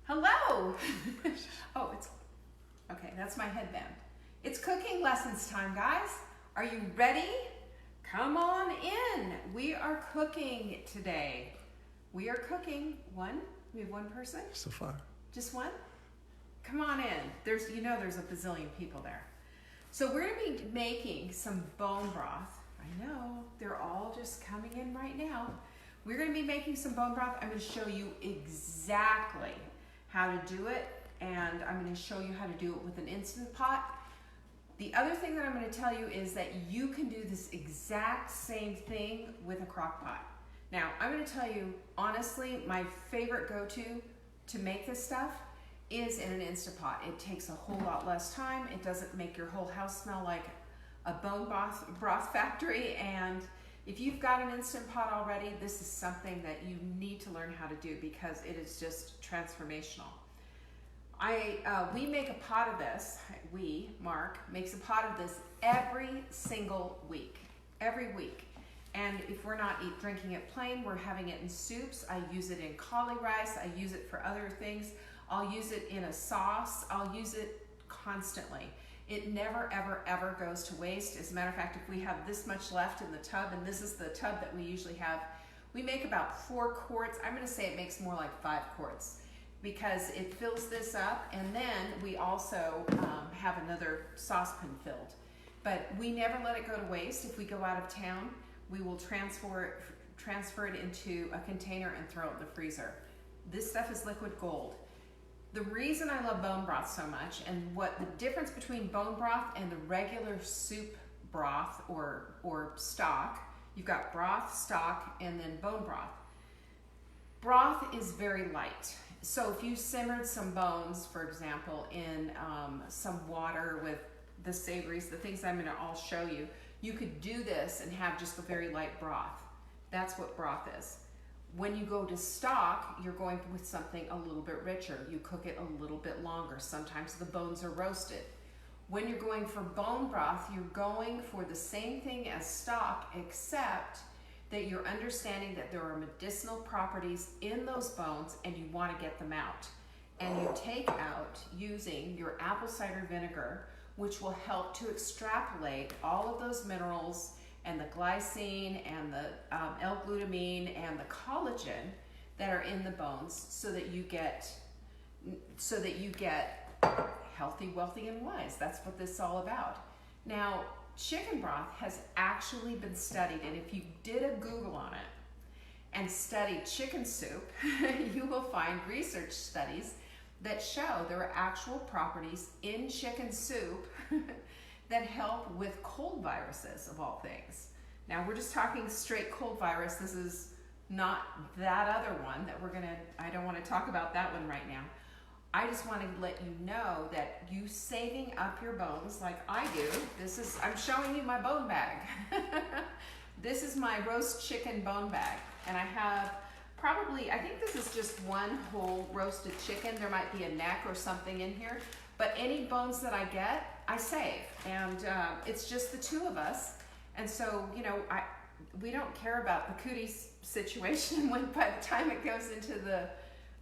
Hello! Oh, it's okay, that's my headband. It's cooking lessons time, guys. Are you ready? Come on in. We are cooking today. We are cooking we have one person? So far. Just one? Come on in. There's a bazillion people there. So we're gonna be making some bone broth. I know, they're all just coming in right now. We're gonna be making some bone broth. I'm gonna show you exactly how to do it, and I'm gonna show you how to do it with an Instant Pot. The other thing that I'm gonna tell you is that you can do this exact same thing with a crock pot. Now, I'm gonna tell you, honestly, my favorite go-to to make this stuff is in an Instant Pot. It takes a whole lot less time. It doesn't make your whole house smell like a bone broth factory, and if you've got an Instant Pot already, this is something that you need to learn how to do because it is just transformational. We make a pot of this, Mark, makes a pot of this every single week, every week. And if we're not drinking it plain, we're having it in soups. I use it in cauli rice. I use it for other things. I'll use it in a sauce. I'll use it constantly. It never, ever, ever goes to waste. As a matter of fact, if we have this much left in the tub, and this is the tub that we usually have, we make about 4 quarts. I'm gonna say it makes more like 5 quarts because it fills this up, and then we also have another saucepan filled. But we never let it go to waste. If we go out of town, we will transfer it into a container and throw it in the freezer. This stuff is liquid gold. The reason I love bone broth so much, and what the difference between bone broth and the regular soup broth or stock, you've got broth, stock, and then bone broth. Broth is very light. So if you simmered some bones, for example, in some water with the savories, the things I'm gonna all show you, you could do this and have just a very light broth. That's what broth is. When you go to stock, you're going with something a little bit richer. You cook it a little bit longer. Sometimes the bones are roasted. When you're going for bone broth, you're going for the same thing as stock, except that you're understanding that there are medicinal properties in those bones and you want to get them out. And you take out using your apple cider vinegar, which will help to extrapolate all of those minerals and the glycine and the L-glutamine and the collagen that are in the bones, so that you get healthy, wealthy, and wise. That's what this is all about. Now, chicken broth has actually been studied, and if you did a Google on it and studied chicken soup, you will find research studies that show there are actual properties in chicken soup that help with cold viruses, of all things. Now, we're just talking straight cold virus. This is not that other one that I don't want to talk about that one right now. I just want to let you know that you saving up your bones like I do. I'm showing you my bone bag. This is my roast chicken bone bag, and I have I think this is just one whole roasted chicken. There might be a neck or something in here, but any bones that I get, I save, and it's just the two of us, and so we don't care about the cooties situation. When by the time it goes into the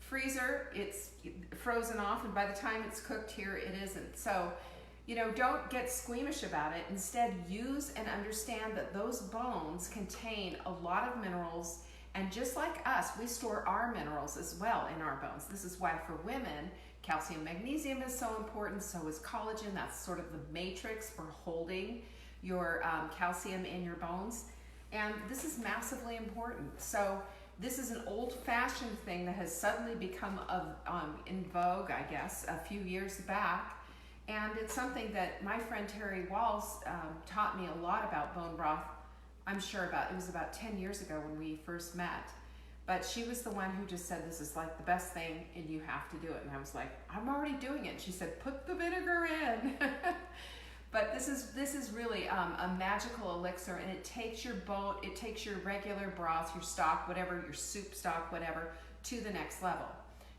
freezer, it's frozen off, and by the time it's cooked here, it isn't. So don't get squeamish about it. Instead, use and understand that those bones contain a lot of minerals. And just like us, we store our minerals as well in our bones. This is why for women, calcium, magnesium is so important. So is collagen. That's sort of the matrix for holding your calcium in your bones. And this is massively important. So this is an old-fashioned thing that has suddenly become in vogue, I guess, a few years back. And it's something that my friend Terry Walls taught me a lot about bone broth. I'm sure it was about 10 years ago when we first met. But she was the one who just said, this is like the best thing and you have to do it. And I was like, I'm already doing it. And she said, put the vinegar in. But this is really a magical elixir, and it takes your regular broth, your stock, whatever, your soup stock, whatever, to the next level.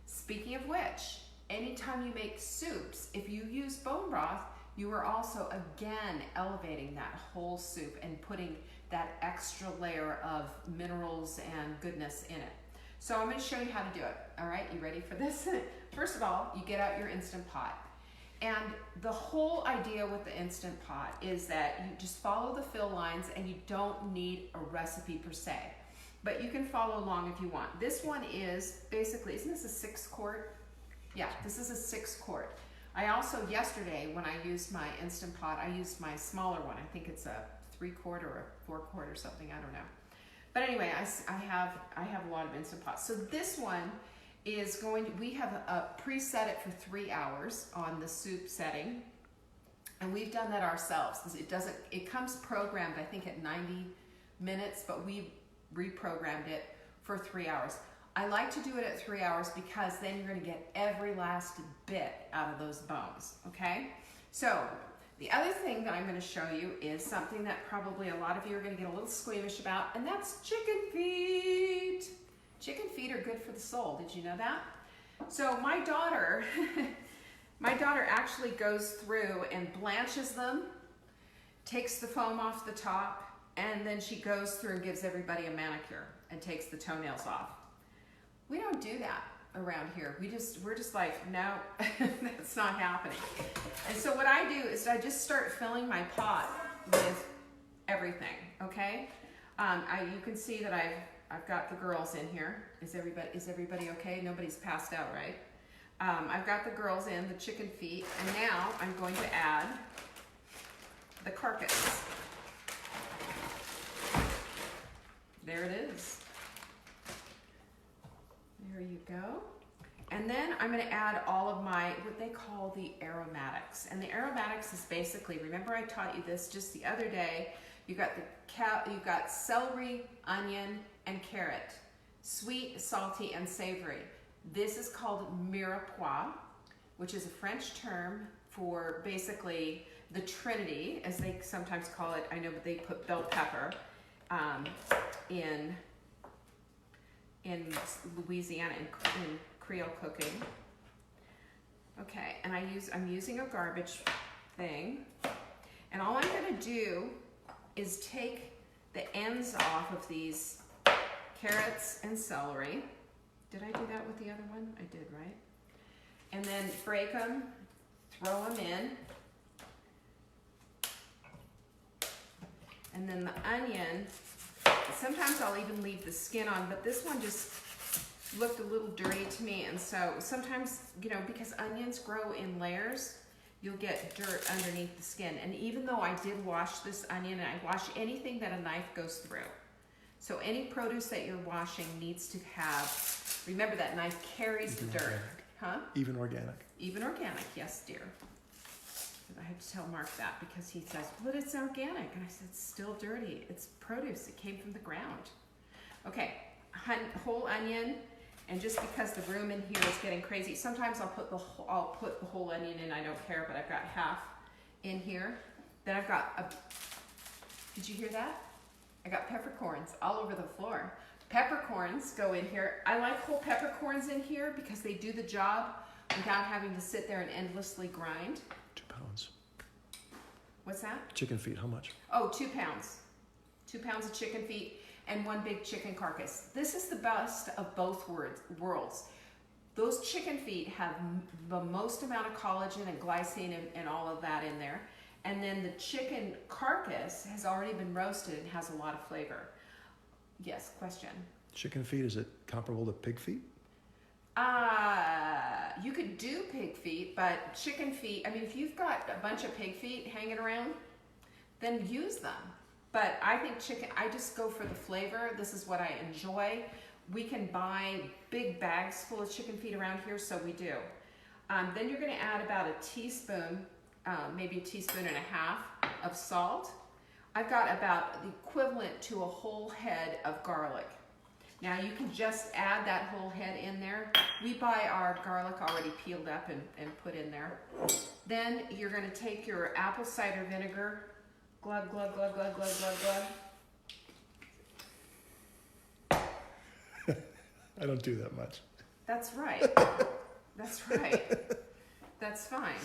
Speaking of which, anytime you make soups, if you use bone broth, you are also again elevating that whole soup and putting that extra layer of minerals and goodness in it. So I'm going to show you how to do it. All right, you ready for this? First of all, you get out your Instant Pot. And the whole idea with the Instant Pot is that you just follow the fill lines and you don't need a recipe per se. But you can follow along if you want. This one is basically, isn't this a 6 quart? Yeah, this is a 6 quart. I also, yesterday, when I used my Instant Pot, I used my smaller one. I think it's a 3 quart or a 4 quart or something, I don't know. But anyway, I have a lot of Instant Pots. So this one is we have preset it for 3 hours on the soup setting. And we've done that ourselves. It comes programmed, I think, at 90 minutes, but we reprogrammed it for 3 hours. I like to do it at 3 hours because then you're going to get every last bit out of those bones, okay? So the other thing that I'm going to show you is something that probably a lot of you are going to get a little squeamish about, and that's chicken feet. Chicken feet are good for the soul. Did you know that? So my daughter, actually goes through and blanches them, takes the foam off the top, and then she goes through and gives everybody a manicure and takes the toenails off. We don't do that around here. We're just like, no, that's not happening. And so what I do is I just start filling my pot with everything, okay? You can see that I've got the girls in here. Is everybody okay? Nobody's passed out, right? I've got the girls in, the chicken feet, and now I'm going to add the carcass. There it is. There you go. And then I'm going to add all of what they call the aromatics. And the aromatics is basically, remember I taught you this just the other day, you've got celery, onion, and carrot. Sweet, salty, and savory. This is called Mirepoix, which is a French term for basically the Trinity, as they sometimes call it. I know they put bell pepper in Louisiana in Creole cooking. Okay, and I'm using a garbage thing, and all I'm going to do is take the ends off of these carrots and celery. Did I do that with the other one? I did, right? And then break them, throw them in, and then the onion. Sometimes I'll even leave the skin on, but this one just looked a little dirty to me, and so sometimes, because onions grow in layers, you'll get dirt underneath the skin. And even though I did wash this onion, and I wash anything that a knife goes through. So any produce that you're washing needs to have, remember that knife carries the dirt. Organic. Huh? Even organic. Even organic, yes, dear. I had to tell Mark that because he says, but it's organic. And I said, it's still dirty. It's produce. It came from the ground. Okay, whole onion. And just because the room in here is getting crazy, sometimes I'll put the whole onion in. I don't care, but I've got half in here. Then I've got did you hear that? I got peppercorns all over the floor. Peppercorns go in here. I like whole peppercorns in here because they do the job without having to sit there and endlessly grind. 2 pounds. What's that? Chicken feet, how much? Oh, 2 pounds. 2 pounds of chicken feet and 1 big chicken carcass. This is the best of both worlds. Those chicken feet have the most amount of collagen and glycine and all of that in there. And then the chicken carcass has already been roasted and has a lot of flavor. Yes, question? Chicken feet, is it comparable to pig feet? You could do pig feet, but chicken feet, I mean, if you've got a bunch of pig feet hanging around, then use them. But I think chicken, I just go for the flavor. This is what I enjoy. We can buy big bags full of chicken feet around here, so we do. Then you're gonna add about a teaspoon, maybe a teaspoon and a half of salt. I've got about the equivalent to a whole head of garlic. Now you can just add that whole head in there. We buy our garlic already peeled up and put in there. Then you're gonna take your apple cider vinegar, glug, glug, glug, glug, glug, glug, glug. I don't do that much. That's right. That's right. That's fine.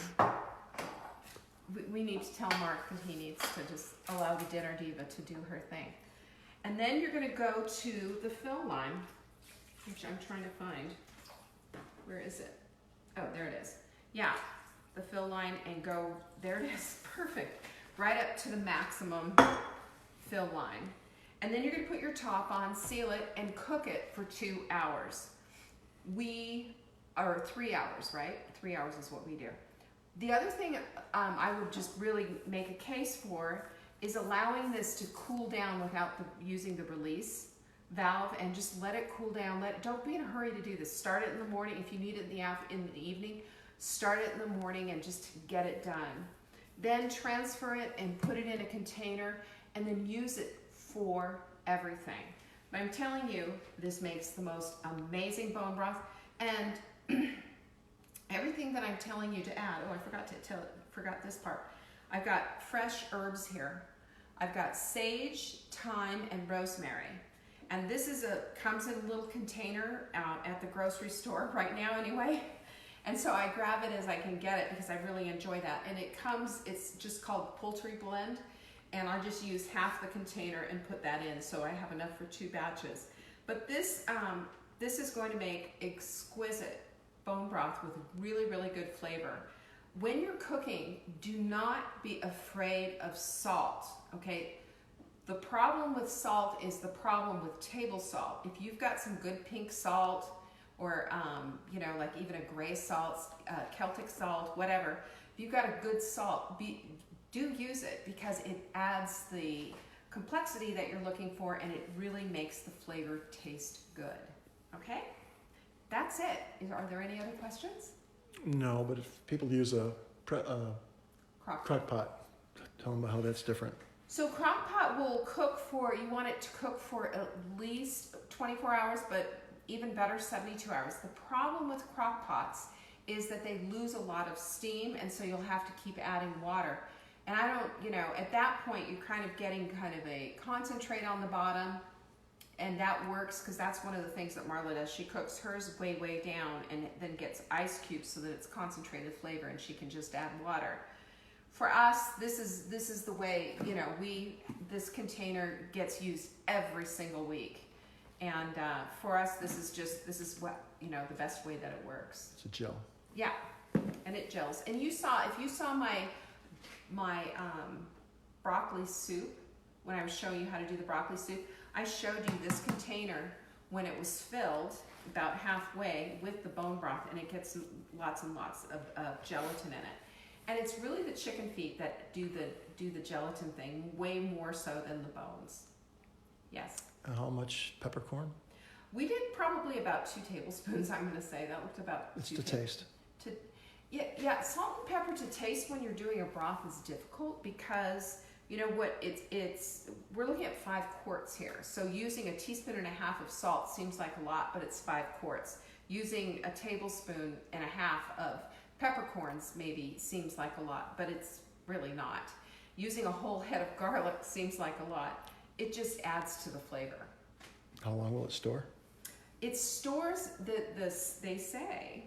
We need to tell Mark that he needs to just allow the dinner diva to do her thing. And then you're going to go to the fill line. which I'm trying to find. Where is it? Oh, there it is. Yeah, the fill line and go, there it is, perfect. Right up to the maximum fill line. And then you're gonna put your top on, seal it, and cook it for 2 hours. Or 3 hours, right? 3 hours is what we do. The other thing I would just really make a case for is allowing this to cool down without using the release valve, and just let it cool down. Don't be in a hurry to do this. Start it in the morning. If you need it in the evening, start it in the morning and just get it done. Then transfer it and put it in a container and then use it for everything. But I'm telling you, this makes the most amazing bone broth. And everything that I'm telling you to add, oh, I forgot this part. I've got fresh herbs here. I've got sage, thyme, and rosemary. And this comes in a little container at the grocery store right now anyway. And so I grab it as I can get it because I really enjoy that. And it's just called poultry blend. And I just use half the container and put that in, so I have enough for 2 batches. But this is going to make exquisite bone broth with really, really good flavor. When you're cooking, do not be afraid of salt, okay? The problem with salt is the problem with table salt. If you've got some good pink salt, or like even a gray salt, Celtic salt, whatever, if you've got a good salt, do use it, because it adds the complexity that you're looking for, and it really makes the flavor taste good. Okay? That's it. Are there any other questions? No, but if people use a crock pot, tell them how that's different. So crock pot will you want it to cook for at least 24 hours, but even better, 72 hours. The problem with crock pots is that they lose a lot of steam, and so you'll have to keep adding water. And I don't, at that point, you're kind of getting kind of a concentrate on the bottom, and that works because that's one of the things that Marla does. She cooks hers way, way down and then gets ice cubes so that it's concentrated flavor, and she can just add water. For us, this is the way, this container gets used every single week. And for us, this is what, the best way that it works. It's a gel. Yeah, and it gels. And if you saw my broccoli soup, when I was showing you how to do the broccoli soup, I showed you this container when it was filled about halfway with the bone broth, and it gets lots and lots of gelatin in it. And it's really the chicken feet that do the gelatin thing way more so than the bones. Yes. And how much peppercorn? We did probably about 2 tablespoons, I'm going to say. That looked about It's to taste. Yeah, salt and pepper to taste when you're doing a broth is difficult because, we're looking at 5 quarts here. So using a teaspoon and a half of salt seems like a lot, but it's 5 quarts. Using a tablespoon and a half of peppercorns maybe seems like a lot, but it's really not. Using a whole head of garlic seems like a lot. It just adds to the flavor. How long will it store? It stores, they say,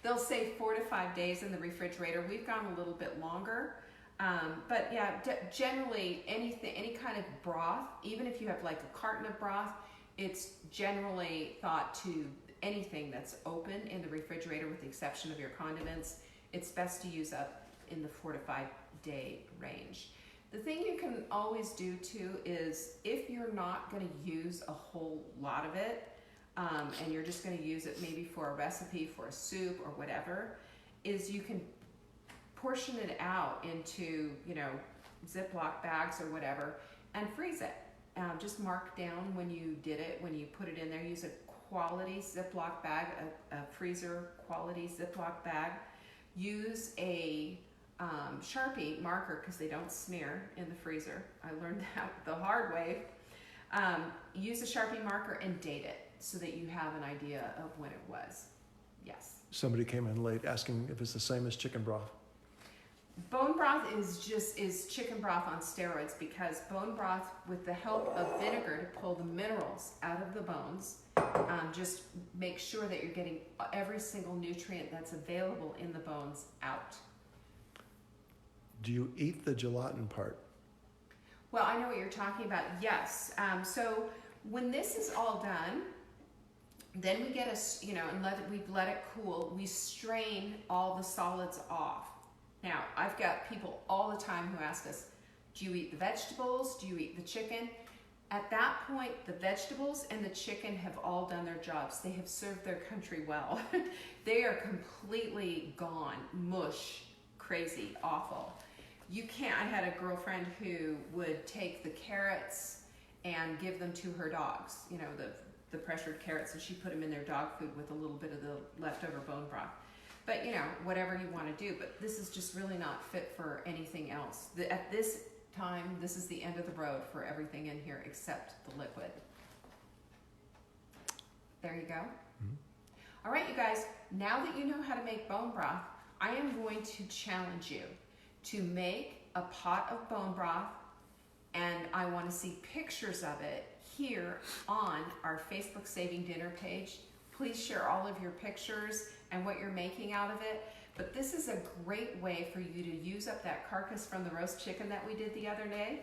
they'll say 4 to 5 days in the refrigerator. We've gone a little bit longer. But yeah, generally any kind of broth, even if you have like a carton of broth, it's generally thought to anything that's open in the refrigerator with the exception of your condiments, it's best to use up in the 4 to 5 day range. The thing you can always do too is if you're not going to use a whole lot of it, and you're just going to use it maybe for a recipe, for a soup or whatever, is you can portion it out into, Ziploc bags or whatever and freeze it. Just mark down when you did it, when you put it in there. Use a quality Ziploc bag, a freezer quality Ziploc bag. Use a Sharpie marker because they don't smear in the freezer. I learned that the hard way. Use a Sharpie marker and date it so that you have an idea of when it was. Yes. Somebody came in late asking if it's the same as chicken broth. Bone broth is chicken broth on steroids because bone broth, with the help of vinegar to pull the minerals out of the bones, just make sure that you're getting every single nutrient that's available in the bones out. Do you eat the gelatin part? Well, I know what you're talking about. Yes. So when this is all done, Then we get and we've let it cool. We strain all the solids off. Now, I've got people all the time who ask us, do you eat the vegetables? Do you eat the chicken? At that point, the vegetables and the chicken have all done their jobs. They have served their country well. They are completely gone, mush, crazy, awful. You can't, I had a girlfriend who would take the carrots and give them to her dogs, the pressured carrots, and she put them in their dog food with a little bit of the leftover bone broth. But whatever you want to do, but this is just really not fit for anything else. At this time, this is the end of the road for everything in here except the liquid. There you go. Mm-hmm. All right, you guys, now that you know how to make bone broth, I am going to challenge you to make a pot of bone broth, and I want to see pictures of it here on our Facebook Saving Dinner page. Please share all of your pictures and what you're making out of it. But this is a great way for you to use up that carcass from the roast chicken that we did the other day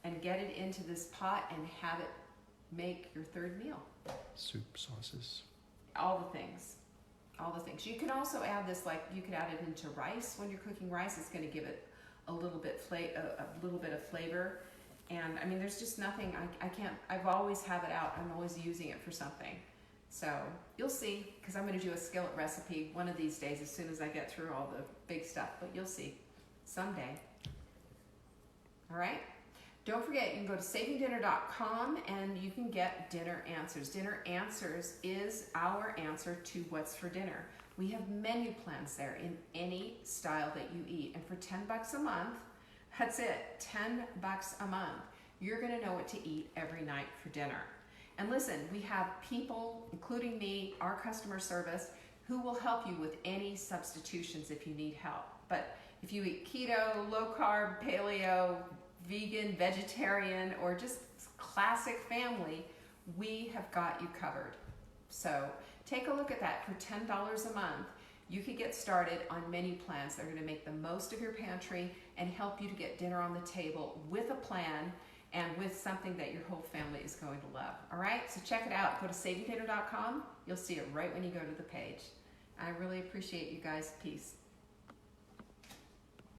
and get it into this pot and have it make your third meal. Soup, sauces. All the things. All the things. You can also add this, you could add it into rice when you're cooking rice. It's going to give it a little bit of flavor. And I mean, there's just nothing, I've always have it out. I'm always using it for something. So you'll see, because I'm going to do a skillet recipe one of these days as soon as I get through all the big stuff, but you'll see someday. All right? Don't forget, you can go to savingdinner.com and you can get Dinner Answers. Dinner Answers is our answer to what's for dinner. We have menu plans there in any style that you eat. And for $10 a month, that's it, $10 a month. You're going to know what to eat every night for dinner. And listen, we have people, including me, our customer service, who will help you with any substitutions if you need help. But if you eat keto, low carb, paleo, vegan, vegetarian, or just classic family, we have got you covered. So take a look at that. For $10 a month, you could get started on menu plans that are going to make the most of your pantry and help you to get dinner on the table with a plan and with something that your whole family is going to love. All right, so check it out. Go to savingdinner.com. You'll see it right when you go to the page. I really appreciate you guys. Peace.